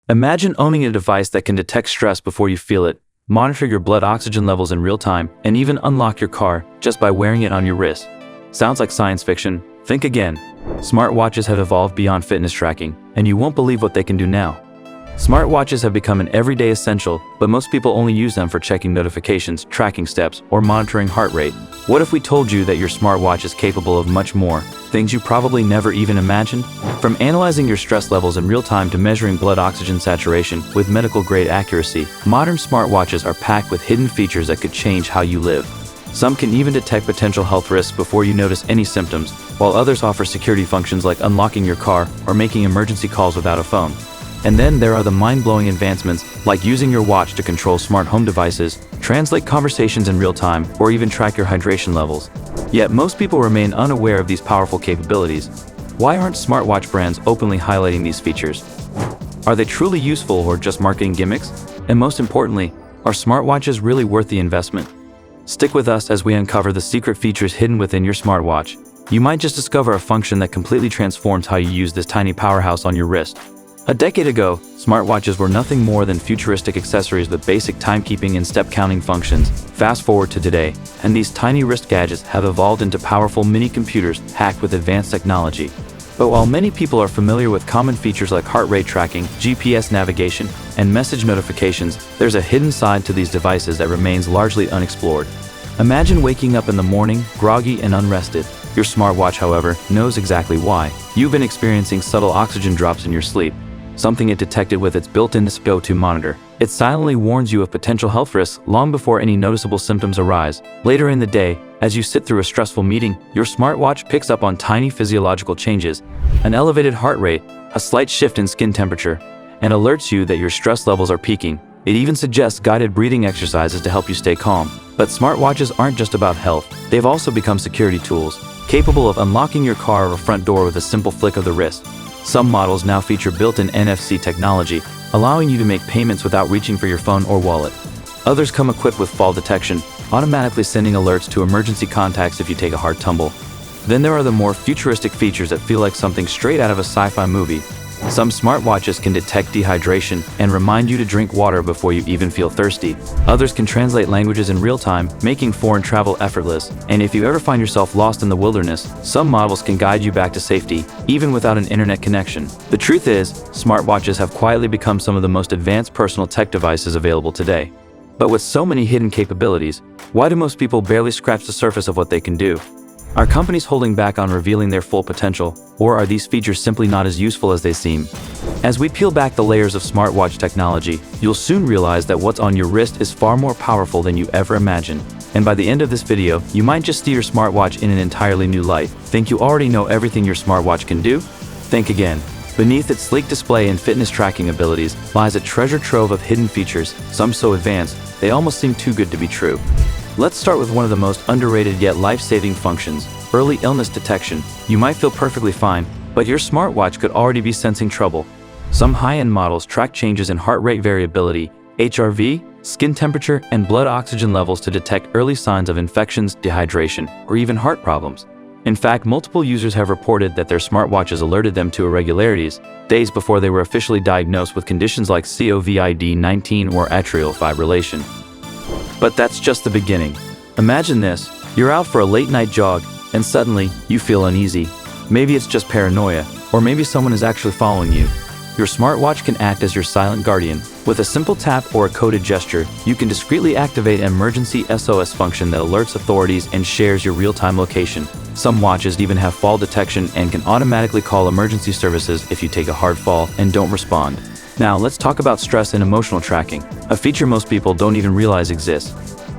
Imagine owning a device that can detect stress before you feel it, monitor your blood oxygen levels in real time, and even unlock your car just by wearing it on your wrist. Sounds like science fiction? Think again. Smartwatches have evolved beyond fitness tracking, and you won't believe what they can do now. Smartwatches have become an everyday essential, but most people only use them for checking notifications, tracking steps, or monitoring heart rate. What if we told you that your smartwatch is capable of much more, things you probably never even imagined? From analyzing your stress levels in real time to measuring blood oxygen saturation with medical-grade accuracy, modern smartwatches are packed with hidden features that could change how you live. Some can even detect potential health risks before you notice any symptoms, while others offer security functions like unlocking your car or making emergency calls without a phone. And then there are the mind-blowing advancements like using your watch to control smart home devices, translate conversations in real time, or even track your hydration levels. Yet most people remain unaware of these powerful capabilities. Why aren't smartwatch brands openly highlighting these features? Are they truly useful or just marketing gimmicks? And most importantly, are smartwatches really worth the investment? Stick with us as we uncover the secret features hidden within your smartwatch. You might just discover a function that completely transforms how you use this tiny powerhouse on your wrist. A decade ago, smartwatches were nothing more than futuristic accessories with basic timekeeping and step-counting functions. Fast forward to today, and these tiny wrist gadgets have evolved into powerful mini-computers packed with advanced technology. But while many people are familiar with common features like heart rate tracking, GPS navigation, and message notifications, there's a hidden side to these devices that remains largely unexplored. Imagine waking up in the morning, groggy and unrested. Your smartwatch, however, knows exactly why. You've been experiencing subtle oxygen drops in your sleep, something it detected with its built-in SpO2 monitor. It silently warns you of potential health risks long before any noticeable symptoms arise. Later in the day, as you sit through a stressful meeting, your smartwatch picks up on tiny physiological changes, an elevated heart rate, a slight shift in skin temperature, and alerts you that your stress levels are peaking. It even suggests guided breathing exercises to help you stay calm. But smartwatches aren't just about health. They've also become security tools, capable of unlocking your car or front door with a simple flick of the wrist. Some models now feature built-in NFC technology, allowing you to make payments without reaching for your phone or wallet. Others come equipped with fall detection, automatically sending alerts to emergency contacts if you take a hard tumble. Then there are the more futuristic features that feel like something straight out of a sci-fi movie. Some smartwatches can detect dehydration and remind you to drink water before you even feel thirsty. Others can translate languages in real time, making foreign travel effortless. And if you ever find yourself lost in the wilderness, some models can guide you back to safety, even without an internet connection. The truth is, smartwatches have quietly become some of the most advanced personal tech devices available today. But with so many hidden capabilities, why do most people barely scratch the surface of what they can do? Are companies holding back on revealing their full potential, or are these features simply not as useful as they seem? As we peel back the layers of smartwatch technology, you'll soon realize that what's on your wrist is far more powerful than you ever imagined. And by the end of this video, you might just see your smartwatch in an entirely new light. Think you already know everything your smartwatch can do? Think again. Beneath its sleek display and fitness tracking abilities lies a treasure trove of hidden features, some so advanced, they almost seem too good to be true. Let's start with one of the most underrated yet life-saving functions, early illness detection. You might feel perfectly fine, but your smartwatch could already be sensing trouble. Some high-end models track changes in heart rate variability, HRV, skin temperature, and blood oxygen levels to detect early signs of infections, dehydration, or even heart problems. In fact, multiple users have reported that their smartwatches alerted them to irregularities days before they were officially diagnosed with conditions like COVID-19 or atrial fibrillation. But that's just the beginning. Imagine this, you're out for a late-night jog, and suddenly, you feel uneasy. Maybe it's just paranoia, or maybe someone is actually following you. Your smartwatch can act as your silent guardian. With a simple tap or a coded gesture, you can discreetly activate an emergency SOS function that alerts authorities and shares your real-time location. Some watches even have fall detection and can automatically call emergency services if you take a hard fall and don't respond. Now, let's talk about stress and emotional tracking, a feature most people don't even realize exists.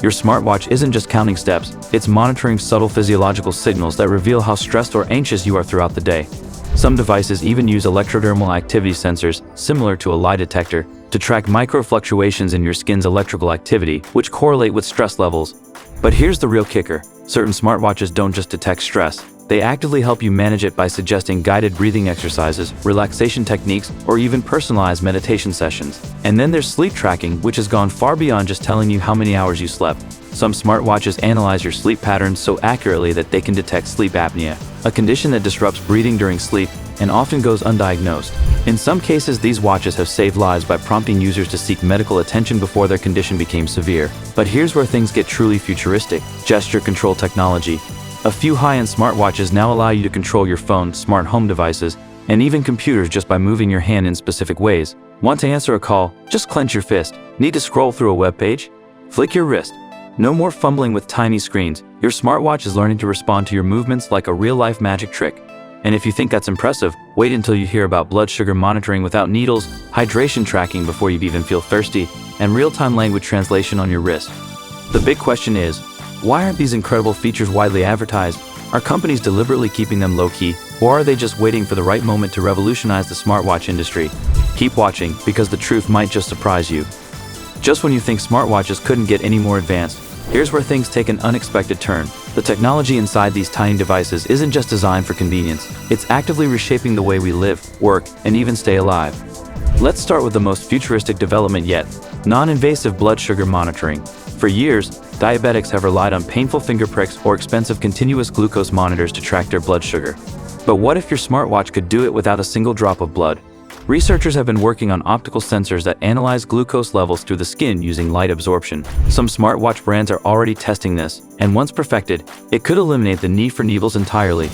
Your smartwatch isn't just counting steps, it's monitoring subtle physiological signals that reveal how stressed or anxious you are throughout the day. Some devices even use electrodermal activity sensors, similar to a lie detector, to track micro-fluctuations in your skin's electrical activity, which correlate with stress levels. But here's the real kicker. Certain smartwatches don't just detect stress. They actively help you manage it by suggesting guided breathing exercises, relaxation techniques, or even personalized meditation sessions. And then there's sleep tracking, which has gone far beyond just telling you how many hours you slept. Some smartwatches analyze your sleep patterns so accurately that they can detect sleep apnea, a condition that disrupts breathing during sleep, and often goes undiagnosed. In some cases, these watches have saved lives by prompting users to seek medical attention before their condition became severe. But here's where things get truly futuristic: gesture control technology. A few high-end smartwatches now allow you to control your phone, smart home devices, and even computers just by moving your hand in specific ways. Want to answer a call? Just clench your fist. Need to scroll through a web page? Flick your wrist. No more fumbling with tiny screens. Your smartwatch is learning to respond to your movements like a real-life magic trick. And if you think that's impressive, wait until you hear about blood sugar monitoring without needles, hydration tracking before you even feel thirsty, and real-time language translation on your wrist. The big question is, why aren't these incredible features widely advertised? Are companies deliberately keeping them low-key, or are they just waiting for the right moment to revolutionize the smartwatch industry? Keep watching, because the truth might just surprise you. Just when you think smartwatches couldn't get any more advanced, here's where things take an unexpected turn. The technology inside these tiny devices isn't just designed for convenience, it's actively reshaping the way we live, work, and even stay alive. Let's start with the most futuristic development yet: non-invasive blood sugar monitoring. For years, diabetics have relied on painful finger pricks or expensive continuous glucose monitors to track their blood sugar. But what if your smartwatch could do it without a single drop of blood? Researchers have been working on optical sensors that analyze glucose levels through the skin using light absorption. Some smartwatch brands are already testing this, and once perfected, it could eliminate the need for needles entirely.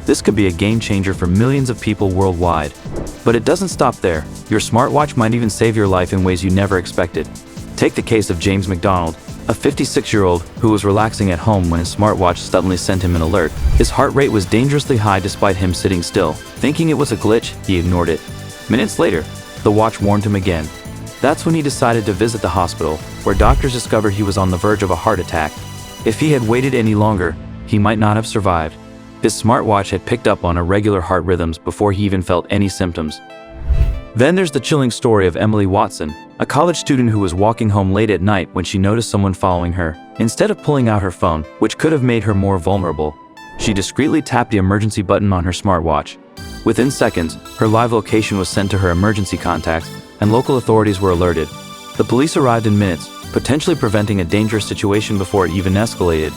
This could be a game changer for millions of people worldwide. But it doesn't stop there. Your smartwatch might even save your life in ways you never expected. Take the case of James McDonald, a 56-year-old who was relaxing at home when his smartwatch suddenly sent him an alert. His heart rate was dangerously high despite him sitting still. Thinking it was a glitch, he ignored it. Minutes later, the watch warned him again. That's when he decided to visit the hospital, where doctors discovered he was on the verge of a heart attack. If he had waited any longer, he might not have survived. His smartwatch had picked up on irregular heart rhythms before he even felt any symptoms. Then there's the chilling story of Emily Watson, a college student who was walking home late at night when she noticed someone following her. Instead of pulling out her phone, which could have made her more vulnerable, she discreetly tapped the emergency button on her smartwatch. Within seconds, her live location was sent to her emergency contacts, and local authorities were alerted. The police arrived in minutes, potentially preventing a dangerous situation before it even escalated.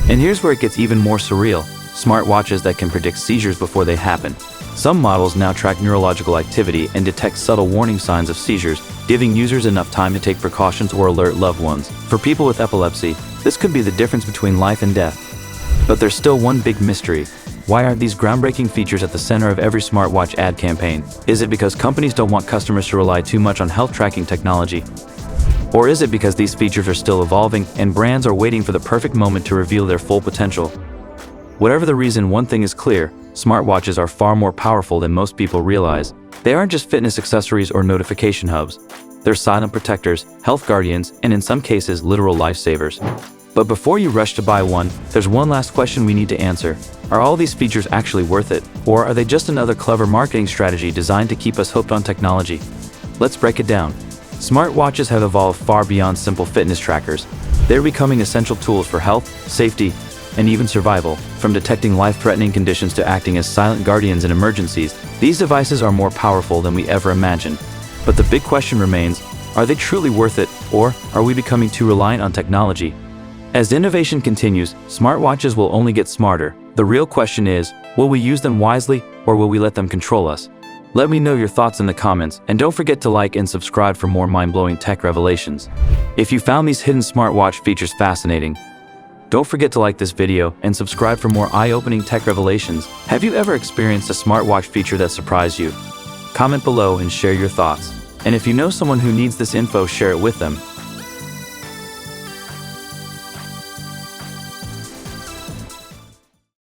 And here's where it gets even more surreal: smartwatches that can predict seizures before they happen. Some models now track neurological activity and detect subtle warning signs of seizures, giving users enough time to take precautions or alert loved ones. For people with epilepsy, this could be the difference between life and death. But there's still one big mystery. Why aren't these groundbreaking features at the center of every smartwatch ad campaign? Is it because companies don't want customers to rely too much on health tracking technology? Or is it because these features are still evolving and brands are waiting for the perfect moment to reveal their full potential? Whatever the reason, one thing is clear: smartwatches are far more powerful than most people realize. They aren't just fitness accessories or notification hubs. They're silent protectors, health guardians, and in some cases, literal lifesavers. But before you rush to buy one, there's one last question we need to answer. Are all these features actually worth it? Or are they just another clever marketing strategy designed to keep us hooked on technology? Let's break it down. Smartwatches have evolved far beyond simple fitness trackers. They're becoming essential tools for health, safety, and even survival. From detecting life-threatening conditions to acting as silent guardians in emergencies, these devices are more powerful than we ever imagined. But the big question remains: are they truly worth it, or are we becoming too reliant on technology? As innovation continues, smartwatches will only get smarter. The real question is, will we use them wisely, or will we let them control us? Let me know your thoughts in the comments, and don't forget to like and subscribe for more mind-blowing tech revelations. If you found these hidden smartwatch features fascinating, don't forget to like this video and subscribe for more eye-opening tech revelations. Have you ever experienced a smartwatch feature that surprised you? Comment below and share your thoughts. And if you know someone who needs this info, share it with them.